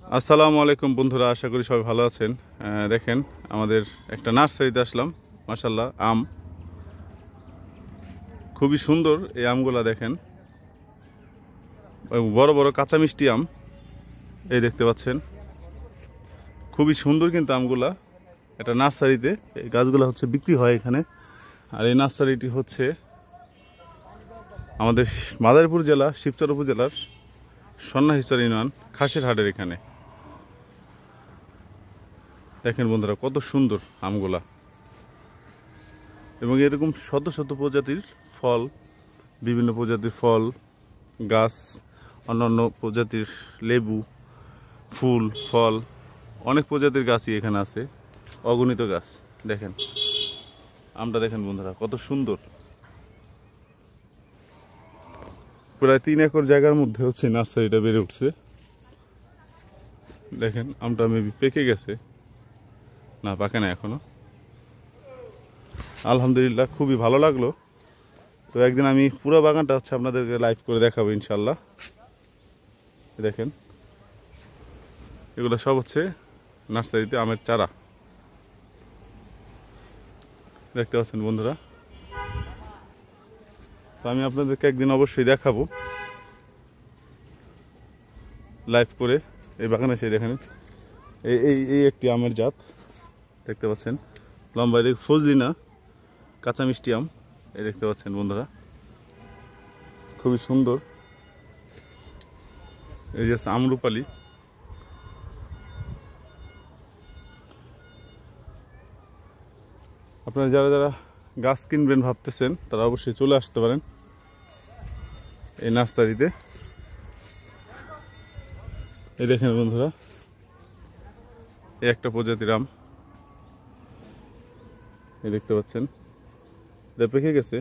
আসসালামু আলাইকুম বন্ধুরা, আশা করি সবাই ভালো আছেন। দেখেন আমাদের একটা নার্সারিতে আসলাম। মাশাআল্লাহ, আম খুবই সুন্দর। এই আমগুলা দেখেন, বড় বড় কাঁচা মিষ্টি আম। এই দেখতে পাচ্ছেন, খুবই সুন্দর কিন্তু আমগুলা। এটা নার্সারিতে এই গাছগুলা হচ্ছে বিক্রি হয় এখানে। আর এই নার্সারিটি হচ্ছে আমাদের মাদারীপুর জেলা শিবচর উপজেলার সন্ন্যাহিচর ইউনিয়ন খাসিরহাটের এখানে। দেখেন বন্ধুরা, কত সুন্দর আমগুলা, এবং এরকম শত শত প্রজাতির ফল, বিভিন্ন প্রজাতির ফল গাছ, অন্যান্য প্রজাতির লেবু, ফুল, ফল, অনেক প্রজাতির গাছই এখানে আছে, অগণিত গাছ। দেখেন আমটা দেখেন বন্ধুরা, কত সুন্দর। প্রায় 3 একর জায়গার মধ্যে হচ্ছে নার্সারিটা বেড়ে উঠছে। দেখেন আমটা মেবি পেকে গেছে, না পাকে না এখনো। আলহামদুলিল্লাহ, খুবই ভালো লাগলো। তো একদিন আমি পুরো বাগানটা হচ্ছে আপনাদেরকে লাইভ করে দেখাবো ইনশাল্লাহ। দেখেন এগুলো সব হচ্ছে নার্সারিতে আমের চারা, দেখতে পাচ্ছেন বন্ধুরা। তো আমি আপনাদেরকে একদিন অবশ্যই দেখাবো লাইভ করে। এই বাগানে সেই দেখেন, এই এই এই একটি আমের জাত দেখতে পাচ্ছেন, লম্বা, ফজলি না, কাঁচা মিষ্টি আম। এই দেখতে পাচ্ছেন বন্ধুরা, খুবই সুন্দর। এই যে আমরুপালি। আপনারা যারা যারা গাছ কিনবেন ভাবতেছেন, তারা অবশ্যই চলে আসতে পারেন এই নার্সারিতে। এই দেখেন বন্ধুরা, এই একটা প্রজাতির আম, এই দেখতে পাচ্ছেন, এটা পেকে গেছে।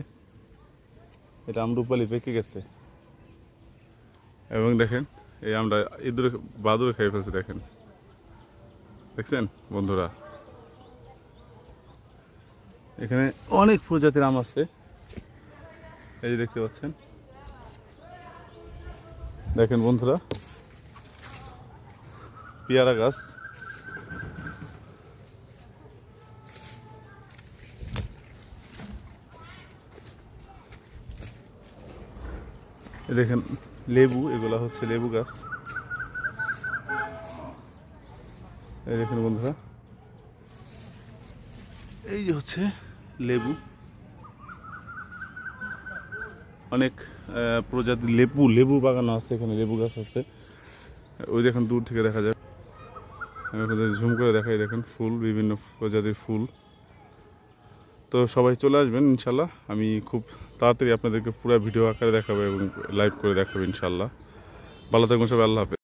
এটা আমরুপালি পেকে গেছে, এবং দেখেন এই আমটা ইঁদুরে বাদুরে খেয়ে ফেলছে। দেখেন, দেখছেন বন্ধুরা, এখানে অনেক প্রজাতির আম আছে। এই যে দেখতে পাচ্ছেন, দেখেন বন্ধুরা, পেয়ারা গাছ। দেখেন লেবু, এগুলা হচ্ছে লেবু গাছ। এই দেখেন বন্ধুরা, এই যে হচ্ছে লেবু, অনেক প্রজাতির লেবু বাগানো আছে এখানে, লেবু গাছ আছে। ওই দেখেন দূর থেকে দেখা যায়, আমি আপনাদের ঝুম করে দেখাই। দেখেন ফুল, বিভিন্ন প্রজাতির ফুল। তো সবাই চলে আসবেন ইনশাল্লাহ। আমি খুব তাড়াতাড়ি আপনাদেরকে পুরো ভিডিও আকারে দেখাবো এবং লাইভ করে দেখাবো ইনশাল্লাহ। ভালো থাকবেন সবাই, আল্লাহ হাফেজ।